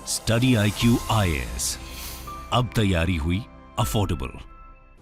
Study IQ IAS, अब तैयारी हुई अफोर्डेबल।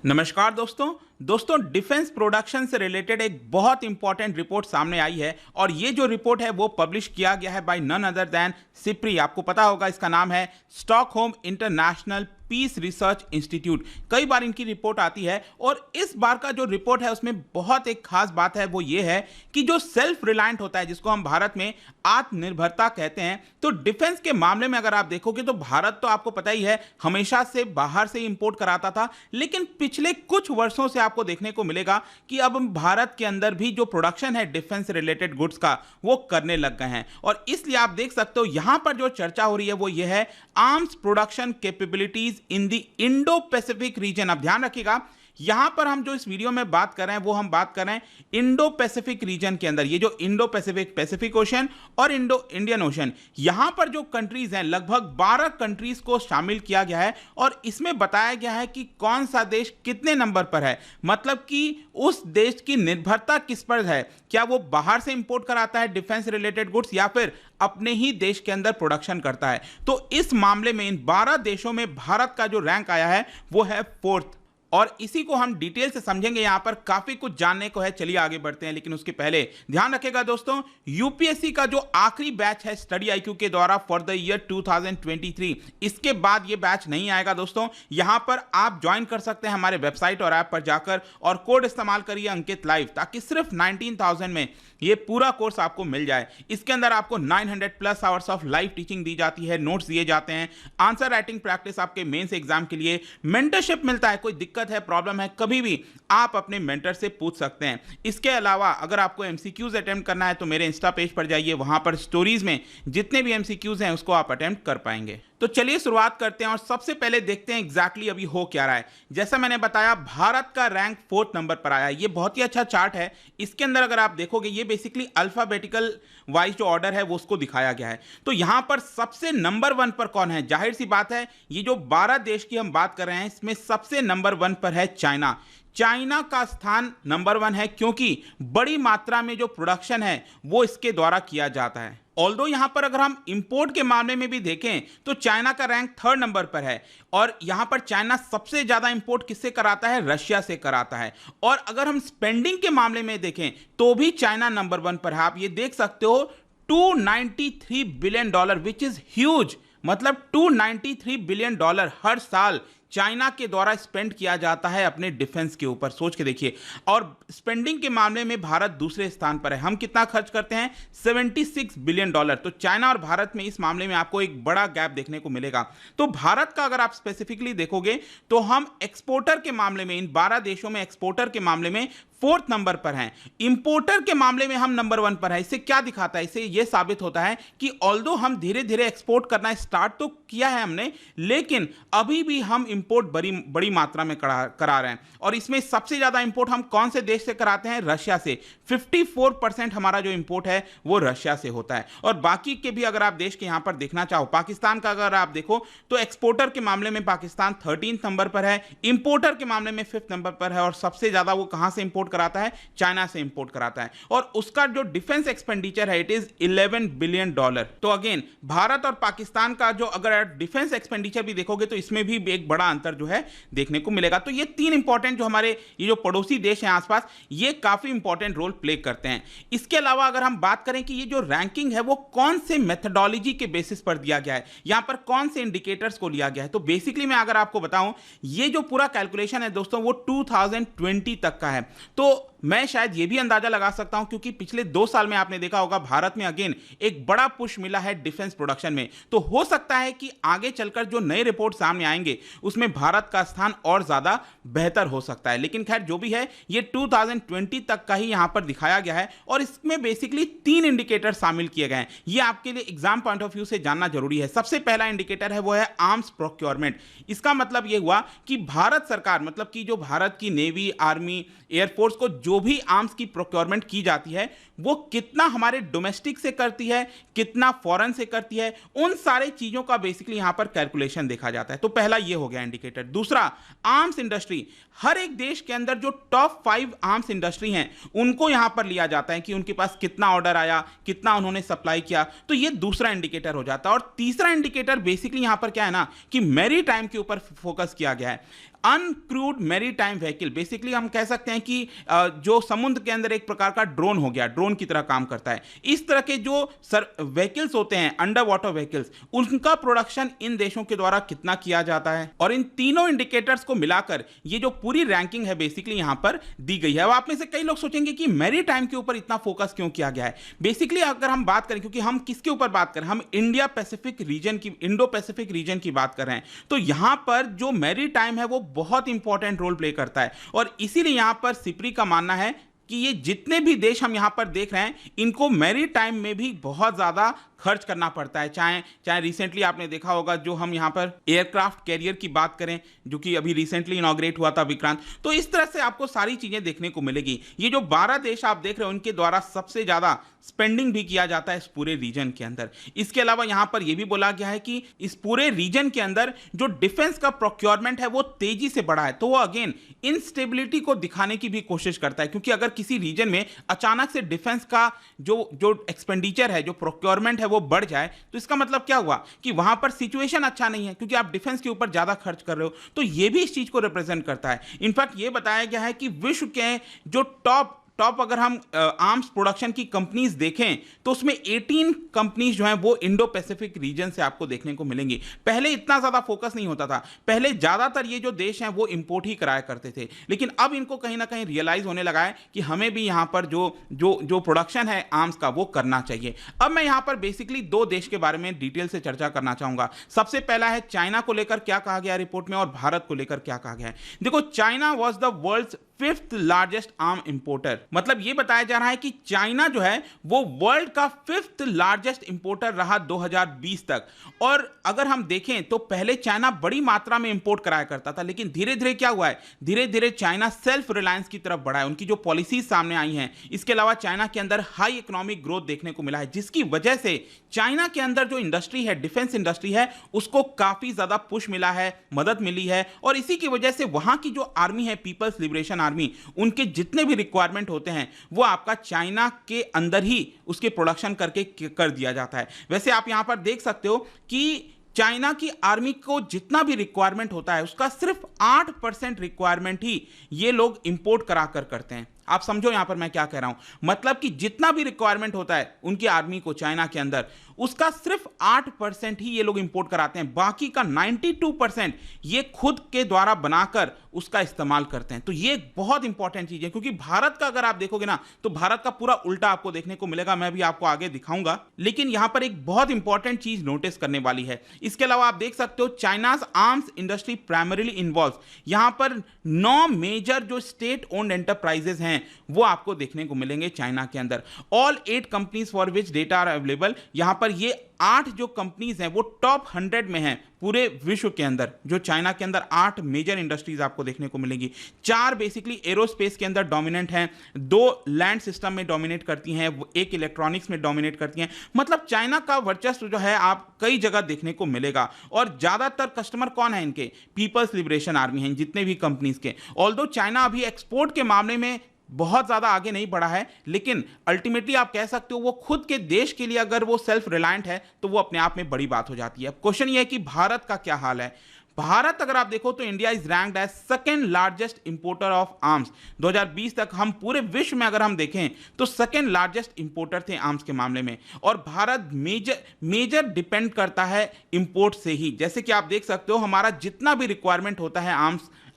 नमस्कार दोस्तों डिफेंस प्रोडक्शन से रिलेटेड एक बहुत इंपॉर्टेंट रिपोर्ट सामने आई है और ये जो रिपोर्ट है वो पब्लिश किया गया है by none other than SIPRI. आपको पता होगा इसका नाम है Stockholm International Peace Research Institute. कई बार इनकी रिपोर्ट आती है और इस बार का जो रिपोर्ट है उसमें बहुत एक खास बात है, वो ये है कि जो सेल्फ रिलायंट होता है, जिसको हम भारत में आत्मनिर्भरता कहते हैं, तो डिफेंस के मामले में अगर आप देखोगे तो भारत तो आपको पता ही है हमेशा से बाहर से इंपोर्ट कराता था, लेकिन पिछले कुछ वर्षों से आपको देखने को मिलेगा कि अब भारत के अंदर भी जो प्रोडक्शन है डिफेंस रिलेटेड गुड्स का वो करने लग गए हैं। और इसलिए आप देख सकते हो यहां पर जो चर्चा हो रही है वो ये है arms production capabilities in the Indo Pacific region. अब ध्यान रखिएगा, यहां पर हम जो इस वीडियो में बात कर रहे हैं वो हम बात कर रहे हैं इंडो पैसिफिक रीजन के अंदर। ये जो इंडो पैसिफिक, पैसिफिक ओशन और इंडो इंडियन ओशन, यहां पर जो कंट्रीज हैं लगभग 12 कंट्रीज को शामिल किया गया है और इसमें बताया गया है कि कौन सा देश कितने नंबर पर है, मतलब कि उस देश की निर्भरता किस पर है, क्या वो बाहर से इंपोर्ट कराता है डिफेंस रिलेटेड गुड्स या फिर अपने ही देश के अंदर प्रोडक्शन करता है। तो इस मामले में इन 12 देशों में भारत का जो रैंक आया है वो है 4th और इसी को हम डिटेल से समझेंगे। यहां पर काफी कुछ जानने को है, चलिए आगे बढ़ते हैं। लेकिन उसके पहले ध्यान रखिएगा दोस्तों, यूपीएससी का जो आखिरी बैच है स्टडी IQ के द्वारा फॉर द ईयर 2023, इसके बाद ये बैच नहीं आएगा दोस्तों। यहां पर आप ज्वाइन कर सकते हैं हमारे वेबसाइट और ऐप पर जाकर और कोड इस्तेमाल करिए अंकित लाइव, ताकि सिर्फ 19,000 में ये पूरा कोर्स आपको मिल जाए। इसके अंदर आपको 900+ आवर्स ऑफ लाइव टीचिंग दी जाती है, नोट्स दिए जाते हैं, आंसर राइटिंग प्रैक्टिस आपके मेंस एग्जाम के लिए, मेंटरशिप मिलता है, कोई दिक्कत है, प्रॉब्लम है, कभी भी आप अपने मेंटर से पूछ सकते हैं। इसके अलावा अगर आपको MCQs अटेम्प्ट करना है तो मेरे इंस्टा पेज पर जाइए, वहां पर स्टोरीज में जितने भी MCQs हैं उसको आप अटेम्प्ट कर पाएंगे। तो चलिए शुरुआत करते हैं और सबसे पहले देखते हैं एग्जैक्टली अभी हो क्या रहा है। जैसा मैंने बताया भारत का रैंक 4th नंबर पर आया है। ये बहुत ही अच्छा चार्ट है। इसके अंदर अगर आप देखोगे ये बेसिकली अल्फाबेटिकल वाइज जो ऑर्डर है वो उसको दिखाया गया है। तो यहां पर सबसे नंबर 1 पर कौन है? जाहिर सी बात है ये जो 12 देश की हम बात कर रहे हैं इसमें सबसे नंबर 1 पर है चाइना। चाइना का स्थान नंबर 1 है क्योंकि बड़ी मात्रा में जो प्रोडक्शन है वो इसके द्वारा किया जाता है। ऑल्दो यहां पर अगर हम इंपोर्ट के मामले में भी देखें तो चाइना का रैंक 3rd नंबर पर है और यहां पर चाइना सबसे ज्यादा इंपोर्ट किससे कराता है? रशिया से कराता है। और अगर हम स्पेंडिंग के मामले में देखें तो भी चाइना नंबर 1 पर है। आप ये देख सकते हो $293 बिलियन, विच इज ह्यूज। मतलब $293 बिलियन हर साल चाइना के द्वारा स्पेंड किया जाता है अपने डिफेंस के ऊपर, सोच के देखिए। और स्पेंडिंग के मामले में भारत दूसरे स्थान पर है। हम कितना खर्च करते हैं? $76 बिलियन। तो चाइना और भारत में इस मामले में आपको एक बड़ा गैप देखने को मिलेगा। तो भारत का अगर आप स्पेसिफिकली देखोगे तो हम एक्सपोर्टर के मामले में, इन 12 देशों में एक्सपोर्टर के मामले में 4th नंबर पर हैं। इंपोर्टर के मामले में हम नंबर 1 पर है। इससे क्या दिखाता है? इससे यह साबित होता है कि ऑल्दो हम धीरे धीरे एक्सपोर्ट करना स्टार्ट तो किया है हमने, लेकिन अभी भी हम इंपोर्ट बड़ी मात्रा में करा रहे हैं। और इसमें सबसे ज्यादा इंपोर्ट हम कौन से देश से कराते हैं? रशिया से। 54% हमारा जो इंपोर्ट है वो रशिया से होता है। और बाकी के भी अगर आप देश के यहां पर देखना चाहो, पाकिस्तान का अगर आप देखो तो एक्सपोर्टर के मामले में पाकिस्तान 13th नंबर पर है, इंपोर्टर के मामले में 5th नंबर पर है। और सबसे ज्यादा वो कहां से इंपोर्ट कराता है? चाइना से इंपोर्ट कराता है। और उसका जो डिफेंस एक्सपेंडिचर है इट इज $11 बिलियन। तो अगेन भारत और पाकिस्तान का जो अगर डिफेंस एक्सपेंडिचर भी देखोगे तो इसमें भी एक बड़ा अंतर जो है देखने को मिलेगा। तो ये 3 इंपॉर्टेंट जो हमारे ये जो पड़ोसी देश हैं आसपास, ये काफी इंपॉर्टेंट रोल प्ले करते हैं। इसके अलावा अगर हम बात करें कि ये जो रैंकिंग है वो कौन से मेथडोलॉजी के बेसिस पर दिया गया है, यहां पर कौन से इंडिकेटर्स को लिया गया है, तो बेसिकली मैं अगर आपको बताऊं ये जो पूरा कैलकुलेशन है दोस्तों वो 2020 तक का है। तो मैं शायद ये भी अंदाजा लगा सकता हूं क्योंकि पिछले 2 साल में आपने देखा होगा भारत में अगेन एक बड़ा पुश मिला है डिफेंस प्रोडक्शन में। तो हो सकता है कि आगे चलकर जो नए रिपोर्ट सामने आएंगे उसमें भारत का स्थान और ज्यादा बेहतर हो सकता है। लेकिन खैर जो भी है ये 2020 तक का ही यहां पर दिखाया गया है और इसमें बेसिकली 3 इंडिकेटर शामिल किए गए हैं। ये आपके लिए एग्जाम पॉइंट ऑफ व्यू से जानना जरूरी है। सबसे पहला इंडिकेटर है वो है आर्म्स प्रोक्योरमेंट। इसका मतलब ये हुआ कि भारत सरकार, मतलब कि जो भारत की नेवी, आर्मी, एयरफोर्स को जो भी आर्म्स की प्रोक्योरमेंट की जाती है वो कितना हमारे डोमेस्टिक से करती है, कितना फॉरेन से करती है, उन सारे चीजों का बेसिकली यहां पर कैलकुलेशन देखा जाता है। तो पहला ये हो गया इंडिकेटर। दूसरा, आर्म्स इंडस्ट्री। हर एक देश के अंदर जो टॉप 5 आर्म्स इंडस्ट्री हैं उनको यहां पर लिया जाता है कि उनके पास कितना ऑर्डर आया, कितना उन्होंने सप्लाई किया। तो ये दूसरा इंडिकेटर हो जाता है। और तीसरा इंडिकेटर बेसिकली यहां पर क्या है ना कि मैरी टाइम के ऊपर फोकस किया गया है। Uncrewed maritime vehicle, basically हम कह सकते हैं कि जो समुद्र के अंदर एक प्रकार का ड्रोन हो गया, ड्रोन की तरह काम करता है। इस तरह के जो व्हीकल्स होते हैं, अंडर वाटर व्हीकल्स, उनका प्रोडक्शन इन देशों के द्वारा कितना किया जाता है। और इन तीनों इंडिकेटर्स को मिलाकर ये जो पूरी रैंकिंग है बेसिकली यहां पर दी गई है। अब आप में से कई लोग सोचेंगे कि मैरी टाइम के ऊपर इतना फोकस क्यों किया गया है। बेसिकली अगर हम बात करें, क्योंकि हम किसके ऊपर बात करें, हम इंडिया पैसिफिक रीजन की, इंडो पैसिफिक रीजन की बात कर रहे हैं, तो यहां पर जो मैरी टाइम है वो बहुत इंपॉर्टेंट रोल प्ले करता है। और इसीलिए यहां पर सिप्री का मानना है कि ये जितने भी देश हम यहां पर देख रहे हैं इनको मैरी टाइम में भी बहुत ज्यादा खर्च करना पड़ता है। चाहे रिसेंटली आपने देखा होगा, जो हम यहां पर एयरक्राफ्ट कैरियर की बात करें जो कि अभी रिसेंटली इनॉग्रेट हुआ था, विक्रांत, तो इस तरह से आपको सारी चीजें देखने को मिलेगी। ये जो 12 देश आप देख रहे हो उनके द्वारा सबसे ज्यादा स्पेंडिंग भी किया जाता है इस पूरे रीजन के अंदर। इसके अलावा यहां पर यह भी बोला गया है कि इस पूरे रीजन के अंदर जो डिफेंस का प्रोक्योरमेंट है वो तेजी से बढ़ा है। तो वो अगेन इनस्टेबिलिटी को दिखाने की भी कोशिश करता है, क्योंकि अगर किसी रीजन में अचानक से डिफेंस का जो एक्सपेंडिचर है, जो प्रोक्योरमेंट है वो बढ़ जाए, तो इसका मतलब क्या हुआ कि वहां पर सिचुएशन अच्छा नहीं है, क्योंकि आप डिफेंस के ऊपर ज्यादा खर्च कर रहे हो। तो यह भी इस चीज को रिप्रेजेंट करता है। इनफैक्ट यह बताया गया है कि विश्व के जो टॉप अगर हम आर्म्स प्रोडक्शन की कंपनीज देखें तो उसमें 18 कंपनीज जो हैं वो इंडो पैसिफिक रीजन से आपको देखने को मिलेंगी। पहले इतना ज्यादा फोकस नहीं होता था, पहले ज्यादातर ये जो देश हैं वो इंपोर्ट ही कराया करते थे, लेकिन अब इनको कहीं ना कहीं रियलाइज होने लगा है कि हमें भी यहां पर जो प्रोडक्शन है आर्म्स का वो करना चाहिए। अब मैं यहां पर बेसिकली 2 देश के बारे में डिटेल से चर्चा करना चाहूंगा। सबसे पहला है चाइना को लेकर क्या कहा गया रिपोर्ट में, और भारत को लेकर क्या कहा गया है। देखो, China was the world 5th largest arm importer. मतलब यह बताया जा रहा है कि चाइना जो है वो वर्ल्ड का 5th लार्जेस्ट इंपोर्टर रहा 2020 तक। और अगर हम देखें तो पहले चाइना बड़ी मात्रा में इंपोर्ट कराया करता था, लेकिन धीरे धीरे क्या हुआ है, धीरे धीरे चाइना सेल्फ रिलायंस की तरफ बढ़ा है। उनकी जो पॉलिसीज सामने आई हैं, इसके अलावा चाइना के अंदर हाई इकोनॉमिक ग्रोथ देखने को मिला है, जिसकी वजह से चाइना के अंदर जो इंडस्ट्री है, डिफेंस इंडस्ट्री है, उसको काफी ज्यादा पुश मिला है, मदद मिली है। और इसी की वजह से वहां की जो आर्मी है, पीपल्स लिबरेशन आर्मी, उनके जितने भी रिक्वायरमेंट होते हैं वो आपका चाइना के अंदर ही उसके प्रोडक्शन करके कर दिया जाता है। वैसे आप यहां पर देख सकते हो कि चाइना की आर्मी को जितना भी रिक्वायरमेंट होता है उसका सिर्फ 8% रिक्वायरमेंट ही ये लोग इंपोर्ट कराकर करते हैं। आप समझो यहां पर मैं क्या कह रहा हूं, मतलब कि जितना भी रिक्वायरमेंट होता है उनकी आर्मी को चाइना के अंदर, उसका सिर्फ 8% ही ये लोग इंपोर्ट कराते हैं, बाकी का 92% ये खुद के द्वारा बनाकर उसका इस्तेमाल करते हैं। तो ये एक बहुत इंपॉर्टेंट चीज है, क्योंकि भारत का अगर आप देखोगे ना तो भारत का पूरा उल्टा आपको देखने को मिलेगा। मैं भी आपको आगे दिखाऊंगा, लेकिन यहां पर एक बहुत इंपॉर्टेंट चीज नोटिस करने वाली है। इसके अलावा आप देख सकते हो China's arms industry primarily involve, यहां पर 9 मेजर जो स्टेट ओन्ड एंटरप्राइजेस हैं वो आपको देखने को मिलेंगे चाइना के अंदर। All 8 companies for which data are available, यहां पर ये 8 जो कंपनीज हैं वो टॉप 100 में हैं पूरे विश्व के अंदर। जो चाइना के अंदर 8 मेजर इंडस्ट्रीज आपको देखने को मिलेंगी। 4 बेसिकली एरोस्पेस के अंदर डोमिनेंट हैं, 2 लैंड सिस्टम में डोमिनेट करती हैं, 1 इलेक्ट्रॉनिक्स में डोमिनेट करती हैं। मतलब चाइना का वर्चस्व जो है आप कई जगह देखने को मिलेगा। और ज्यादातर कस्टमर कौन है इनके, पीपल्स लिबरेशन आर्मी हैं जितने भी कंपनीज के। ऑल्दो चाइना अभी एक्सपोर्ट के मामले में बहुत ज्यादा आगे नहीं बढ़ा है, लेकिन अल्टीमेटली आप कह सकते हो वो खुद के देश के लिए अगर वो सेल्फ रिलायंट है तो वो अपने आप में बड़ी बात हो जाती है। अब क्वेश्चन ये है कि भारत का क्या हाल है। भारत अगर आप देखो तो India is ranked as 2nd largest importer of arms. 2020 तक हम पूरे विश्व में अगर हम देखें तो 2nd लार्जेस्ट इंपोर्टर थे आर्म्स के मामले में। और भारत मेजर डिपेंड करता है इंपोर्ट से ही। जैसे कि आप देख सकते हो हमारा जितना भी रिक्वायरमेंट होता है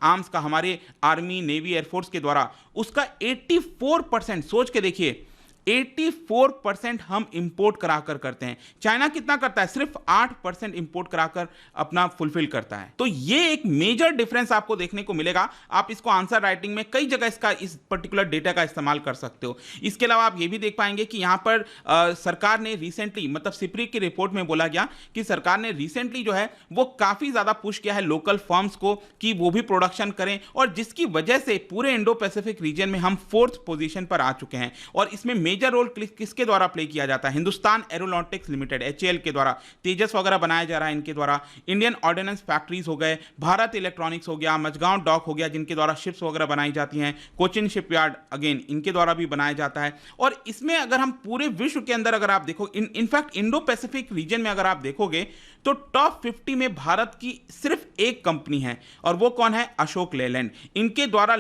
आर्म्स का हमारे आर्मी, नेवी, एयरफोर्स के द्वारा, उसका 84%, सोच के देखिए 84% हम इंपोर्ट कराकर करते हैं। चाइना कितना करता है? सिर्फ 8% इंपोर्ट कराकर अपना फुलफिल करता है। तो ये एक मेजर डिफरेंस आपको देखने को मिलेगा। आप इसको आंसर राइटिंग में कई जगह इस पर्टिकुलर डेटा का इस्तेमाल कर सकते हो। इसके अलावा आप ये भी देख पाएंगे कि यहां पर सरकार ने रिसेंटली, मतलब सिप्री की रिपोर्ट में बोला गया कि सरकार ने रिसेंटली जो है वो काफी ज्यादा पुश किया है लोकल फर्म्स को कि वो भी प्रोडक्शन करें, और जिसकी वजह से पूरे इंडो पैसिफिक रीजन में हम 4th पोजीशन पर आ चुके हैं। और इसमें मेजर रोल किसके द्वारा प्ले किया जाता है? हिंदुस्तान एरोनॉटिक्स लिमिटेड HAL के द्वारा, तेजस वगैरह बनाया जा रहा है इनके द्वारा, इंडियन ऑर्डिनेंस फैक्ट्रीज हो गए, भारत इलेक्ट्रॉनिक्स हो गया, मझगांव डॉक हो गया जिनके द्वारा शिप्स वगैरह बनाई जाती हैं, कोचिन शिपयार्ड अगेन इनके द्वारा भी बनाया जाता है। और इसमें अगर हम पूरे विश्व के अंदर अगर आप देखो, इनफैक्ट इंडो पैसिफिक रीजन में अगर आप देखोगे तो टॉप 50 में भारत की सिर्फ एक कंपनी है, और वो कौन है? अशोक लेलैंड। इनके द्वारा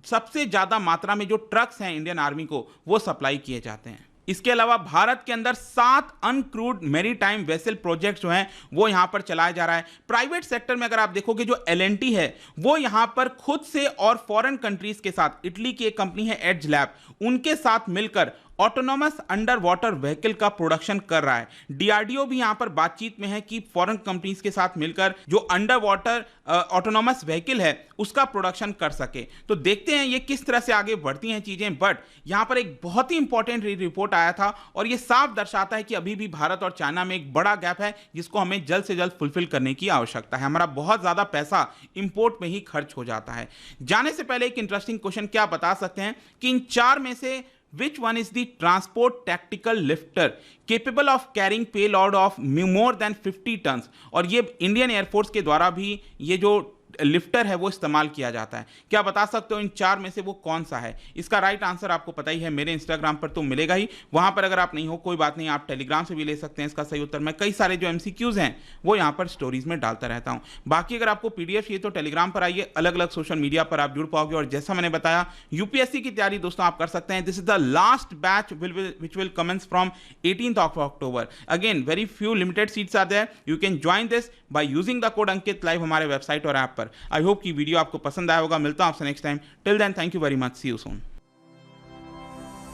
सबसे ज्यादा मात्रा में जो ट्रक्स हैं इंडियन आर्मी को वो सप्लाई किए जाते हैं। इसके अलावा भारत के अंदर 7 अनक्रूड मैरीटाइम वेसल प्रोजेक्ट जो हैं वो यहां पर चलाया जा रहा है। प्राइवेट सेक्टर में अगर आप देखोगे जो L&T है वो यहां पर खुद से और फॉरेन कंट्रीज के साथ, इटली की एक कंपनी है एड्ज लैब, उनके साथ मिलकर ऑटोनॉमस अंडर वाटर व्हीकल का प्रोडक्शन कर रहा है। DRDO भी यहां पर बातचीत में है कि फॉरेन कंपनीज के साथ मिलकर जो अंडर वाटर ऑटोनॉमस व्हीकल है उसका प्रोडक्शन कर सके। तो देखते हैं ये किस तरह से आगे बढ़ती हैं चीजें। बट यहां पर एक बहुत ही इंपॉर्टेंट रिपोर्ट आया था और ये साफ दर्शाता है कि अभी भी भारत और चाइना में एक बड़ा गैप है जिसको हमें जल्द से जल्द फुलफिल करने की आवश्यकता है। हमारा बहुत ज्यादा पैसा इंपोर्ट में ही खर्च हो जाता है। जाने से पहले एक इंटरेस्टिंग क्वेश्चन, क्या बता सकते हैं कि इन 4 में से which one is the transport tactical lifter capable of carrying payload of more than 50 tons? और ये इंडियन एयरफोर्स के द्वारा भी ये जो लिफ्टर है वो इस्तेमाल किया जाता है। क्या बता सकते हो इन 4 में से वो कौन सा है? इसका राइट आंसर आपको पता ही है, मेरे इंस्टाग्राम पर तो मिलेगा ही। वहां पर अगर आप नहीं हो कोई बात नहीं, आप टेलीग्राम से भी ले सकते हैं इसका सही उत्तर। मैं कई सारे जो MCQs हैं वो यहाँ पर स्टोरीज में डालता रहता हूँ। बाकी अगर आपको PDF चाहिए तो टेलीग्राम पर आइए, अलग अलग सोशल मीडिया पर आप जुड़ पाओगे। और जैसा मैंने बताया UPSC की तैयारी दोस्तों आप कर सकते हैं। This is the last batch which will commence from 18th of October। Again very few limited seats are there, you can join this by using the code Ankit live हमारे वेबसाइट और ऐप पर। आई होप कि video आपको पसंद आया होगा। मिलता हूं आपसे next time. Till then thank you very much, see you soon.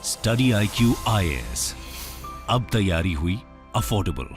Study IQ IAS, अब तैयारी हुई अफोर्डेबल।